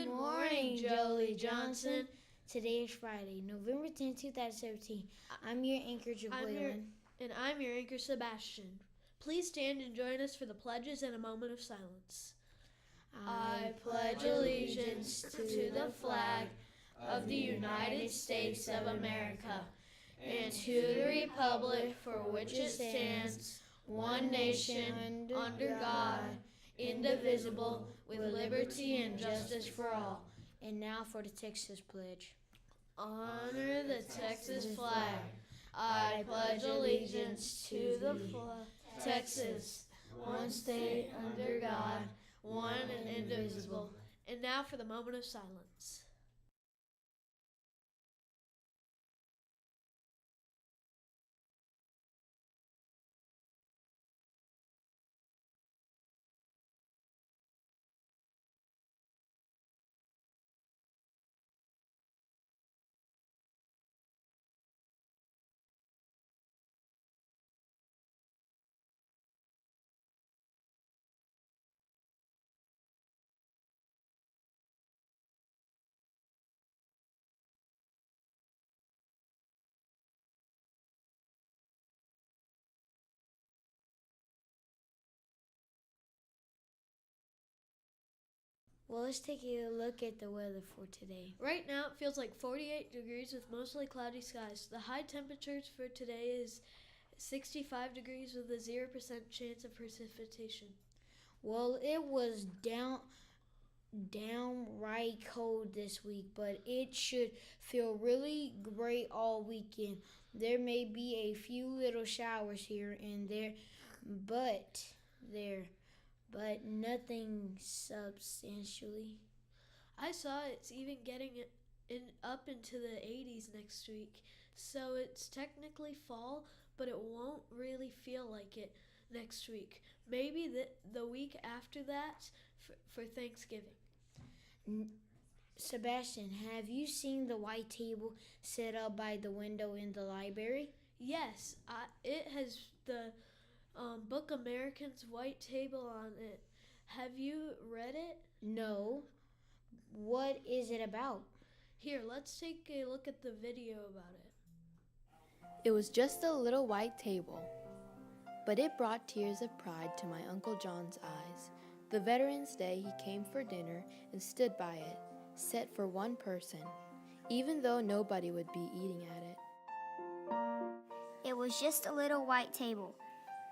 morning, Jolie Johnson. Today is Friday, November 10, 2017. I'm your anchor, Jaqueline. And I'm your anchor, Sebastian. Please stand and join us for the pledges and a moment of silence. I pledge allegiance to the flag of the United States of America and to the republic for which it stands, one nation, under God, indivisible, with liberty and justice for all. And now for the Texas Pledge. Honor the Texas flag. I pledge allegiance to the flag, Texas, one state under God, one and indivisible. And now for the moment of silence. Well, let's take a look at the weather for today. Right now it feels like 48 degrees with mostly cloudy skies. The high temperatures for today is 65 degrees with a 0% chance of precipitation. Well, it was downright cold this week, but it should feel really great all weekend. There may be a few little showers here and there, but nothing substantially. I saw it's even getting up into the 80s next week. So it's technically fall, but it won't really feel like it next week. Maybe the week after that for Thanksgiving. Sebastian, have you seen the white table set up by the window in the library? Yes, it has the Book American's white table on it. Have you read it? No. What is it about? Here, let's take a look at the video about it. It was just a little white table, but it brought tears of pride to my Uncle John's eyes. The Veterans Day he came for dinner and stood by it, set for one person, even though nobody would be eating at it. It was just a little white table,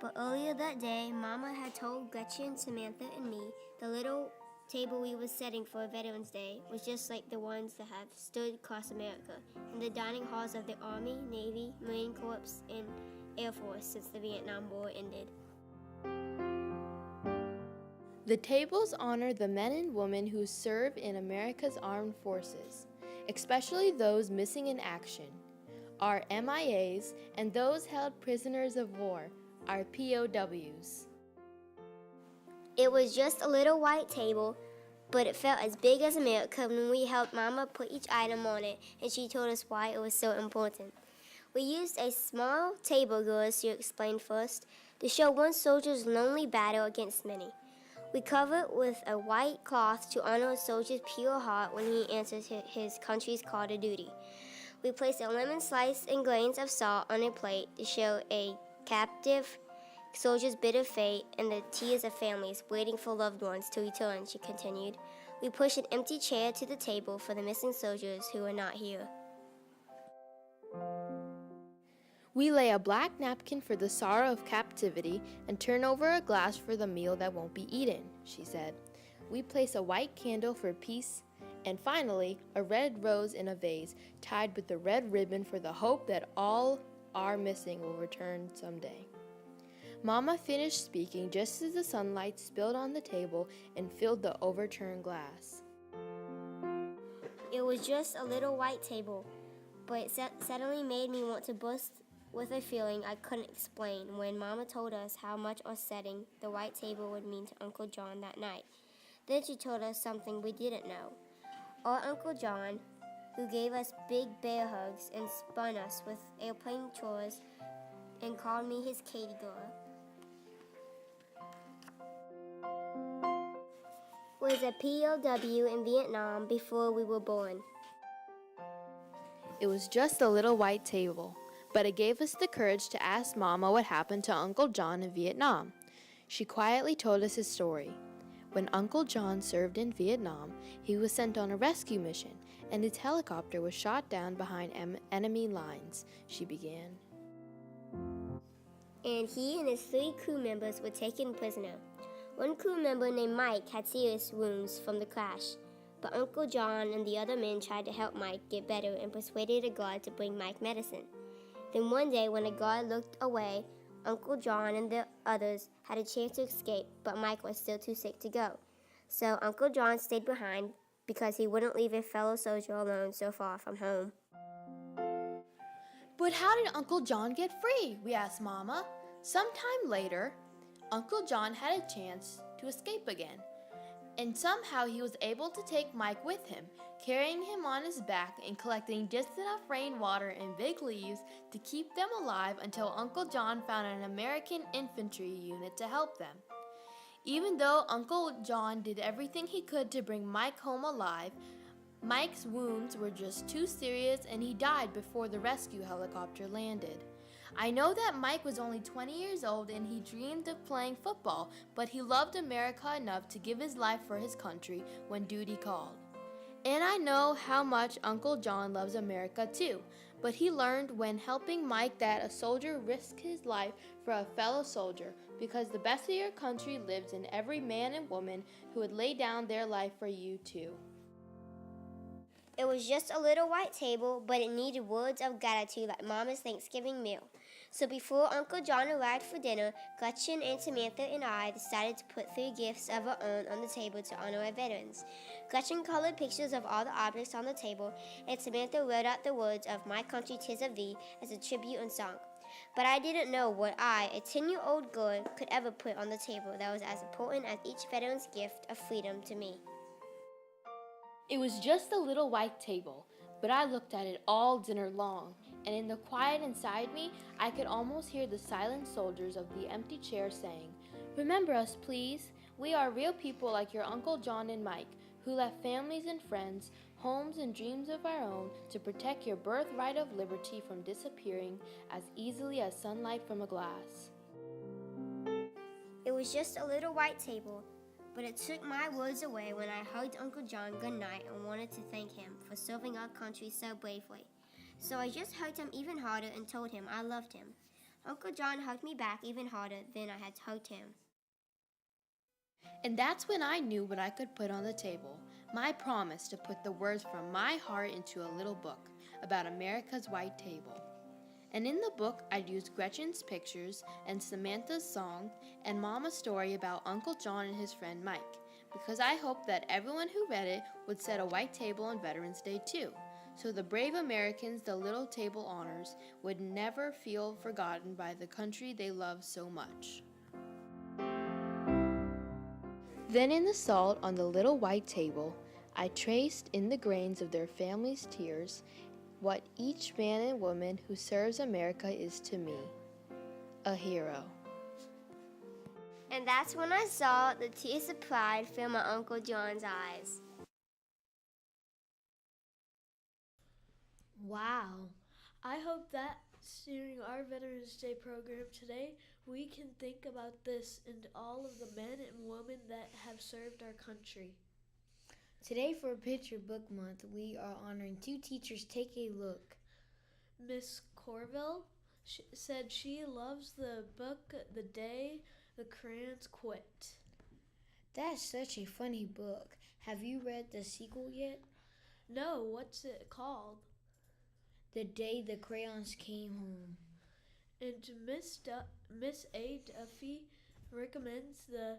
but earlier that day, Mama had told Gretchen, Samantha, and me the little table we were setting for Veterans Day was just like the ones that have stood across America in the dining halls of the Army, Navy, Marine Corps, and Air Force since the Vietnam War ended. The tables honor the men and women who serve in America's armed forces, especially those missing in action, our MIAs, and those held prisoners of war, our POWs. It was just a little white table, but it felt as big as America when we helped Mama put each item on it, and she told us why it was so important. We used a small table, Gillis explained first, to show one soldier's lonely battle against many. We cover it with a white cloth to honor a soldier's pure heart when he answers his country's call to duty. We place a lemon slice and grains of salt on a plate to show a captive soldier's bitter fate and the tears of families waiting for loved ones to return, she continued. We push an empty chair to the table for the missing soldiers who are not here. We lay a black napkin for the sorrow of captivity and turn over a glass for the meal that won't be eaten, she said. We place a white candle for peace, and finally, a red rose in a vase tied with a red ribbon for the hope that all our missing will return someday. Mama finished speaking just as the sunlight spilled on the table and filled the overturned glass. It was just a little white table, but it suddenly made me want to burst with a feeling I couldn't explain when Mama told us how much our setting the white table would mean to Uncle John that night. Then she told us something we didn't know. Our Uncle John, who gave us big bear hugs and spun us with airplane chores and called me his Katie girl, was a POW in Vietnam before we were born. It was just a little white table, but it gave us the courage to ask Mama what happened to Uncle John in Vietnam. She quietly told us his story. When Uncle John served in Vietnam, he was sent on a rescue mission, and his helicopter was shot down behind enemy lines, she began. And he and his 3 crew members were taken prisoner. One crew member named Mike had serious wounds from the crash, but Uncle John and the other men tried to help Mike get better and persuaded a guard to bring Mike medicine. Then one day when a guard looked away, Uncle John and the others had a chance to escape, but Mike was still too sick to go. So Uncle John stayed behind because he wouldn't leave a fellow soldier alone so far from home. But how did Uncle John get free? We asked Mama. Sometime later, Uncle John had a chance to escape again. And somehow he was able to take Mike with him, carrying him on his back and collecting just enough rainwater and big leaves to keep them alive until Uncle John found an American infantry unit to help them. Even though Uncle John did everything he could to bring Mike home alive, Mike's wounds were just too serious and he died before the rescue helicopter landed. I know that Mike was only 20 years old and he dreamed of playing football, but he loved America enough to give his life for his country when duty called. And I know how much Uncle John loves America too, but he learned when helping Mike that a soldier risks his life for a fellow soldier because the best of your country lives in every man and woman who would lay down their life for you too. It was just a little white table, but it needed words of gratitude like Mama's Thanksgiving meal. So before Uncle John arrived for dinner, Gretchen and Samantha and I decided to put 3 gifts of our own on the table to honor our veterans. Gretchen colored pictures of all the objects on the table, and Samantha wrote out the words of My Country 'Tis of Thee as a tribute and song. But I didn't know what I, a 10-year-old girl, could ever put on the table that was as important as each veteran's gift of freedom to me. It was just a little white table, but I looked at it all dinner long, and in the quiet inside me, I could almost hear the silent soldiers of the empty chair saying, "Remember us, please. We are real people like your Uncle John and Mike, who left families and friends, homes and dreams of our own to protect your birthright of liberty from disappearing as easily as sunlight from a glass." It was just a little white table, but it took my words away when I hugged Uncle John goodnight and wanted to thank him for serving our country so bravely. So I just hugged him even harder and told him I loved him. Uncle John hugged me back even harder than I had hugged him. And that's when I knew what I could put on the table, my promise to put the words from my heart into a little book about America's white table. And in the book, I'd used Gretchen's pictures and Samantha's song and Mama's story about Uncle John and his friend Mike, because I hoped that everyone who read it would set a white table on Veterans Day too, so the brave Americans the little table honors would never feel forgotten by the country they love so much. Then in the salt on the little white table, I traced in the grains of their families' tears what each man and woman who serves America is to me, a hero. And that's when I saw the tears of pride fill my Uncle John's eyes. Wow. I hope that during our Veterans Day program today, we can think about this and all of the men and women that have served our country. Today for Picture Book Month, we are honoring 2 teachers. Take a look. Miss Corville said she loves the book The Day the Crayons Quit. That's such a funny book. Have you read the sequel yet? No, what's it called? The Day the Crayons Came Home. And Miss A. Duffy recommends the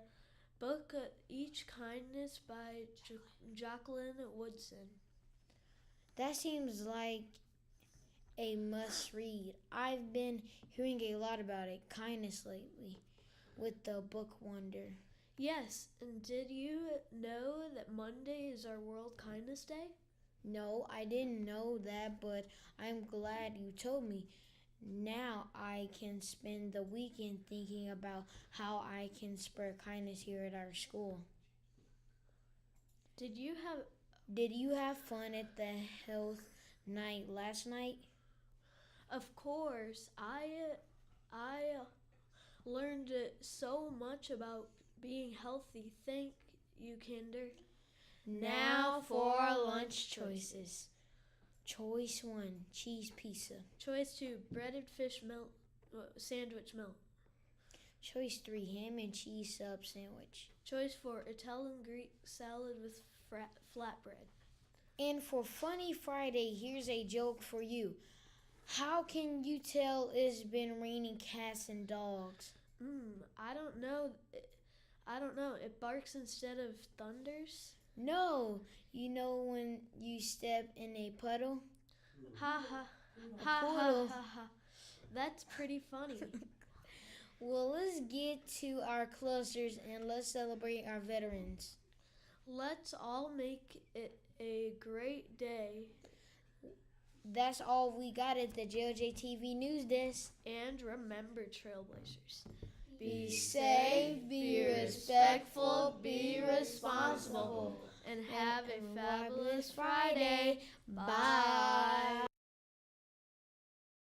book Each Kindness by Jacqueline Woodson. That seems like a must read. I've been hearing a lot about it, kindness lately, with the book Wonder. Yes, and did you know that Monday is our World Kindness Day? No, I didn't know that, but I'm glad you told me. Now I can spend the weekend thinking about how I can spread kindness here at our school. Did you have fun at the health night last night? Of course, I learned so much about being healthy. Thank you, Kinder. Now for our lunch choices. Choice 1, cheese pizza. Choice 2, breaded fish sandwich melt. Choice 3, ham and cheese sub sandwich. Choice 4, Italian Greek salad with flatbread. And for Funny Friday, here's a joke for you. How can you tell it's been raining cats and dogs? I don't know. It barks instead of thunders. No, you know when you step in a puddle? Ha ha ha ha ha ha. That's pretty funny. Well, let's get to our clusters and let's celebrate our veterans. Let's all make it a great day. That's all we got at the JLJ TV News Desk. And remember, Trailblazers, Be safe, be respectful, be responsible, and have a fabulous Friday. Bye.